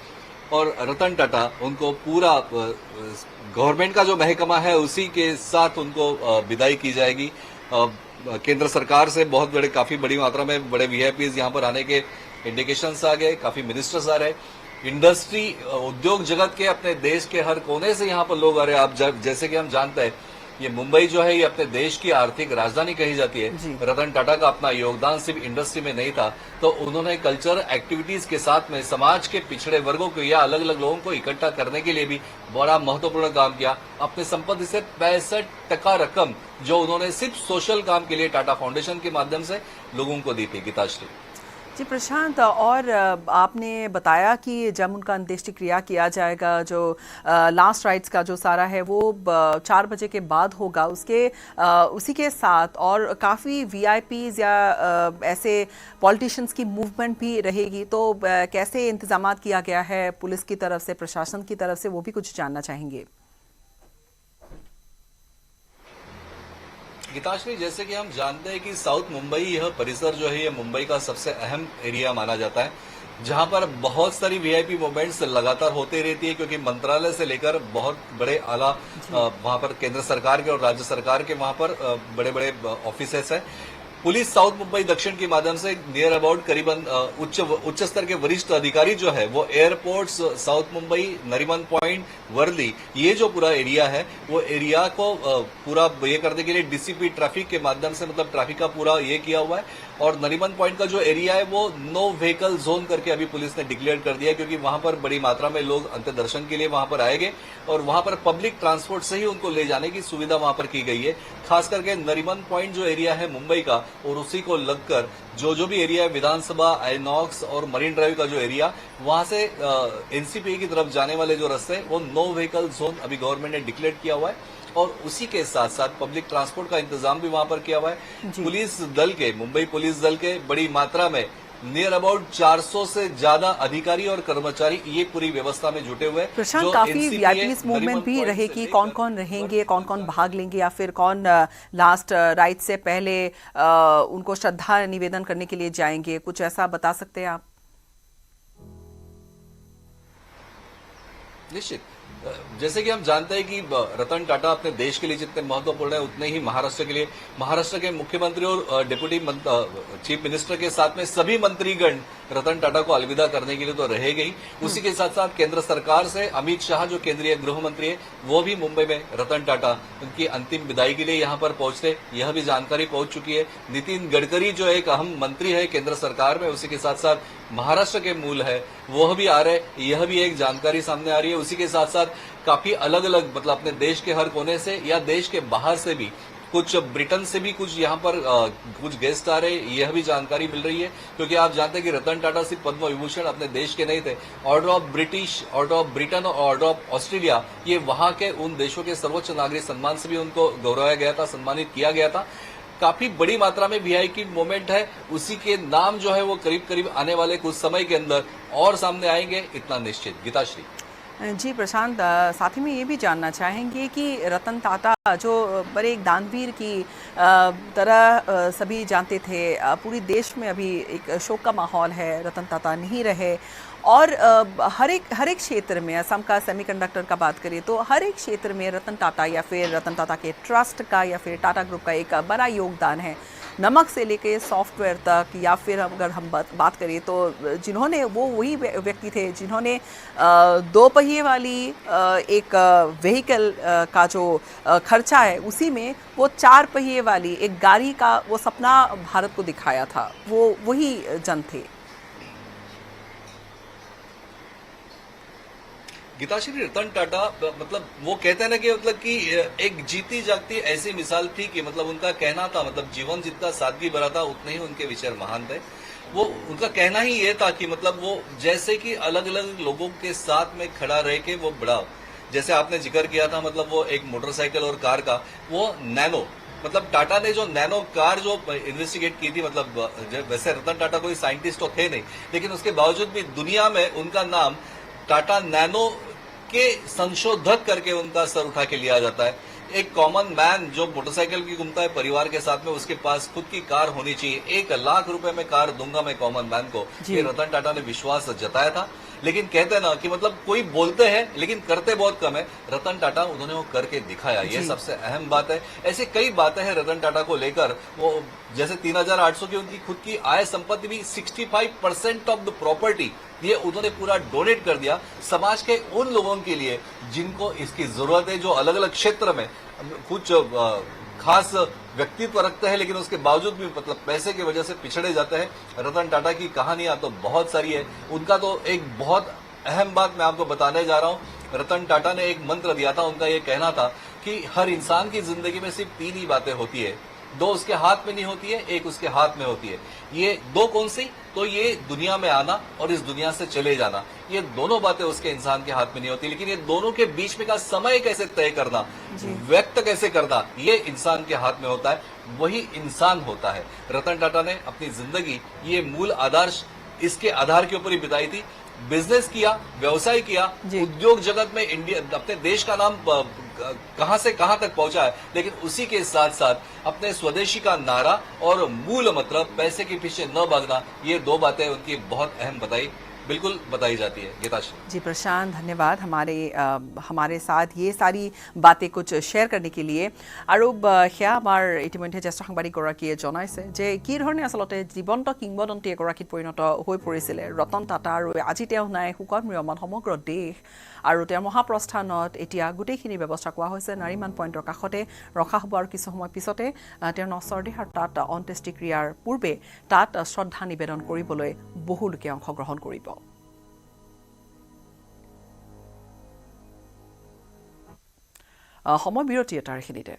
और रतन टाटा उनको पूरा गवर्नमेंट का जो महकमा है उसी के साथ उनको विदाई की जाएगी। केंद्र सरकार से काफी बड़ी मात्रा में बड़े VIPs यहाँ पर आने के इंडिकेशंस आ गए, काफी मिनिस्टर्स आ रहे, इंडस्ट्री उद्योग जगत के अपने देश के हर कोने से यहाँ पर लोग आ रहे हैं। आप जैसे कि हम जानते हैं ये मुंबई जो है ये अपने देश की आर्थिक राजधानी कही जाती जी। है। रतन टाटा का अपना योगदान सिर्फ इंडस्ट्री में नहीं था, तो उन्होंने कल्चर एक्टिविटीज के साथ में समाज के पिछड़े वर्गों को या अलग अलग लोगों को इकट्ठा करने के लिए भी बड़ा महत्वपूर्ण काम किया। अपने संपत्ति से 65% रकम जो उन्होंने सिर्फ सोशल काम के लिए टाटा फाउंडेशन के माध्यम से लोगों को दी थी। गीताश्री जी प्रशांत, और आपने बताया कि जब उनका अंत्येष्टि क्रिया किया जाएगा, जो लास्ट राइट्स का जो सारा है वो 4 बजे के बाद होगा, उसी के साथ और काफ़ी वीआईपीज या ऐसे पॉलिटिशियंस की मूवमेंट भी रहेगी, तो कैसे इंतजाम किया गया है पुलिस की तरफ से, प्रशासन की तरफ से, वो भी कुछ जानना चाहेंगे। गीताश्री, जैसे कि हम जानते हैं कि साउथ मुंबई यह परिसर जो है ये मुंबई का सबसे अहम एरिया माना जाता है, जहां पर बहुत सारी वीआईपी मूवमेंट्स लगातार होती रहती है, क्योंकि मंत्रालय से लेकर बहुत बड़े आला वहां पर केंद्र सरकार के और राज्य सरकार के वहां पर बड़े बड़े ऑफिसेस हैं। पुलिस साउथ मुंबई दक्षिण के माध्यम से नियर अबाउट करीबन उच्च स्तर के वरिष्ठ अधिकारी जो है वो airports, south Mumbai, Nariman point, Worli, ये जो पूरा एरिया है वो एरिया को पूरा ये करने के लिए डीसीपी ट्रैफिक के माध्यम से मतलब ट्रैफिक का पूरा ये किया हुआ है। और नरीमन पॉइंट का जो एरिया है वो नो व्हीकल जोन करके अभी पुलिस ने डिक्लेयर कर दिया है, क्योंकि वहां पर बड़ी मात्रा में लोग अंत्य दर्शन के लिए वहां पर आएंगे और वहां पर पब्लिक ट्रांसपोर्ट से ही उनको ले जाने की सुविधा वहां पर की गई है। खास करके नरीमन पॉइंट जो एरिया है मुंबई का, और उसी को लगकर जो भी एरिया है विधानसभा, आइनॉक्स और मरीन ड्राइव का जो एरिया, वहां से एनसीपी की तरफ जाने वाले जो रास्ते हैं वो नो व्हीकल जोन अभी गवर्नमेंट ने डिक्लेयर किया हुआ है। और उसी के साथ साथ पब्लिक ट्रांसपोर्ट का इंतजाम भी वहां पर किया हुआ है। पुलिस दल के, मुंबई पुलिस दल के बड़ी मात्रा में नियर अबाउट 400 से ज्यादा अधिकारी और कर्मचारी ये पूरी व्यवस्था में जुटे हुए हैं। प्रशांत, काफी वीआईपी मूवमेंट भी रहेगी, कौन कौन रहेंगे, कौन कौन भाग लेंगे, या फिर कौन लास्ट राइट से पहले उनको श्रद्धा निवेदन करने के लिए जाएंगे, कुछ ऐसा बता सकते हैं आप? निश्चित, जैसे कि हम जानते हैं कि रतन टाटा अपने देश के लिए जितने महत्वपूर्ण है उतने ही महाराष्ट्र के लिए, महाराष्ट्र के मुख्यमंत्री और डिप्टी चीफ मिनिस्टर के साथ में सभी मंत्रीगण रतन टाटा को अलविदा करने के लिए तो रहेंगे ही। उसी के साथ साथ केंद्र सरकार से अमित शाह जो केंद्रीय गृह मंत्री है वो भी मुंबई में रतन टाटा उनकी अंतिम विदाई के लिए यहाँ पर पहुंचते, यह भी जानकारी पहुंच चुकी है। नितिन गडकरी जो एक अहम मंत्री है केंद्र सरकार में, उसी के साथ साथ महाराष्ट्र के मूल है, वह भी आ रहे, यह भी एक जानकारी सामने आ रही है। उसी के साथ साथ काफी अलग अलग मतलब अपने देश के हर कोने से या देश के बाहर से भी, कुछ ब्रिटेन से भी कुछ यहाँ पर कुछ गेस्ट आ रहे, यह भी जानकारी मिल रही है। क्योंकि आप जानते हैं कि रतन टाटा सिर्फ पद्म विभूषण अपने देश के नहीं थे, order of British, order of Britain और ऑर्डर ऑफ ऑस्ट्रेलिया, ये वहां के उन देशों के सर्वोच्च नागरिक सम्मान से भी उनको गौरवाया गया था, सम्मानित किया गया था। काफी बड़ी मात्रा में वीआईपी मूवमेंट है, उसी के नाम जो है वो करीब करीब आने वाले कुछ समय के अंदर और सामने आएंगे, इतना निश्चित। गीताश्री जी प्रशांत, साथ ही में ये भी जानना चाहेंगे कि रतन टाटा जो बड़े एक दानवीर की तरह सभी जानते थे, पूरी देश में अभी एक शोक का माहौल है, रतन टाटा नहीं रहे, और हर एक क्षेत्र में, असम का सेमीकंडक्टर का बात करें तो हर एक क्षेत्र में रतन टाटा या फिर रतन टाटा के ट्रस्ट का या फिर टाटा ग्रुप का एक बड़ा योगदान है, नमक से लेके सॉफ्टवेयर तक। या फिर अगर हम बात करें तो जिन्होंने, वो वही व्यक्ति थे जिन्होंने 2 पहिए वाली एक व्हीकल का जो खर्चा है उसी में वो 4 पहिए वाली एक गाड़ी का वो सपना भारत को दिखाया था, वो वही जन थे। गीताश्री, रतन टाटा मतलब वो कहते हैं ना कि मतलब कि एक जीती जागती ऐसी मिसाल थी कि मतलब उनका कहना था, मतलब जीवन जितना सादगी भरा था उतने ही उनके विचार महान थे। वो उनका कहना ही ये था कि मतलब वो जैसे कि अलग अलग लोगों के साथ में खड़ा रह के वो बड़ा, जैसे आपने जिक्र किया था मतलब वो एक मोटरसाइकिल और कार का, वो नैनो, मतलब टाटा ने जो नैनो कार जो इन्वेस्टिगेट की थी, मतलब वैसे रतन टाटा कोई साइंटिस्ट तो थे नहीं, लेकिन उसके बावजूद भी दुनिया में उनका नाम टाटा नैनो के संशोधक करके उनका सर उठा के लिया जाता है। एक कॉमन मैन जो मोटरसाइकिल की घूमता है परिवार के साथ में, उसके पास खुद की कार होनी चाहिए, 1 लाख रुपए में कार दूंगा मैं कॉमन मैन को, ये रतन टाटा ने विश्वास जताया था। लेकिन कहते हैं ना कि मतलब कोई बोलते हैं लेकिन करते बहुत कम है। रतन टाटा उन्होंने वो करके दिखाया, ये सबसे अहम बात है। ऐसे कई बातें हैं रतन टाटा को लेकर, वो जैसे 3,800 की उनकी खुद की आय संपत्ति भी 65% ऑफ द प्रॉपर्टी ये उन्होंने पूरा डोनेट कर दिया समाज के उन लोगों के लिए जिनको इसकी जरूरत है, जो अलग अलग क्षेत्र में कुछ खास व्यक्तित्व रखते हैं लेकिन उसके बावजूद भी मतलब पैसे की वजह से पिछड़े जाते हैं। रतन टाटा की कहानियां तो बहुत सारी है। उनका तो एक बहुत अहम बात मैं आपको बताने जा रहा हूं। रतन टाटा ने एक मंत्र दिया था, उनका ये कहना था कि हर इंसान की जिंदगी में सिर्फ 3 ही बातें होती है, 2 उसके हाथ में नहीं होती है, 1 उसके हाथ में होती है। ये 2 कौन सी? तो ये दुनिया में आना और इस दुनिया से चले जाना, ये दोनों बातें उसके इंसान के हाथ में नहीं होती। लेकिन ये दोनों के बीच में का समय कैसे तय करना, व्यक्त कैसे करना, ये इंसान के हाथ में होता है, वही इंसान होता है। रतन टाटा ने अपनी जिंदगी ये मूल आधार इसके आधार के ऊपर ही बिताई थी। बिजनेस किया, व्यवसाय किया, उद्योग जगत में इंडिया अपने देश का नाम कहां से कहां तक पहुंचा है, लेकिन उसी के साथ साथ अपने स्वदेशी का नारा और मूल मतलब पैसे के पीछे न भागना, ये 2 बातें उनकी बहुत अहम बिल्कुल बताई जाती है। गीताश्री जी प्रशांत, धन्यवाद हमारे साथ ये सारी बातें कुछ शेयर करने के लिए। और সেয়া আমাৰ ইতিমধ্যে জ্যেষ্ঠ সাংবাদিকগৰাকীয়ে জনাইছে যে কি ধৰণে আচলতে জীৱন্ত কিংবদন্তি এগৰাকীত পৰিণত হৈ পৰিছিলে ৰতন টাটা, আৰু আজি তেওঁ নাই, শোকত ম্ৰিয়মান সমগ্ৰ দেশ। আৰু তেওঁৰ মহাপ্ৰস্থানত এতিয়া গোটেইখিনি ব্যৱস্থা কৰা হৈছে, নাৰিমান পইণ্টৰ কাষতে ৰখা হ'ব আৰু কিছু সময় পিছতে তেওঁৰ নশ্বৰ দেহ আৰু তাত অন্ত্যেষ্টিক্ৰিয়াৰ পূৰ্বে তাত শ্ৰদ্ধা নিবেদন কৰিবলৈ বহু লোকে অংশগ্ৰহণ কৰিব। সময় বিৰতি এটাৰ এইখিনিতে।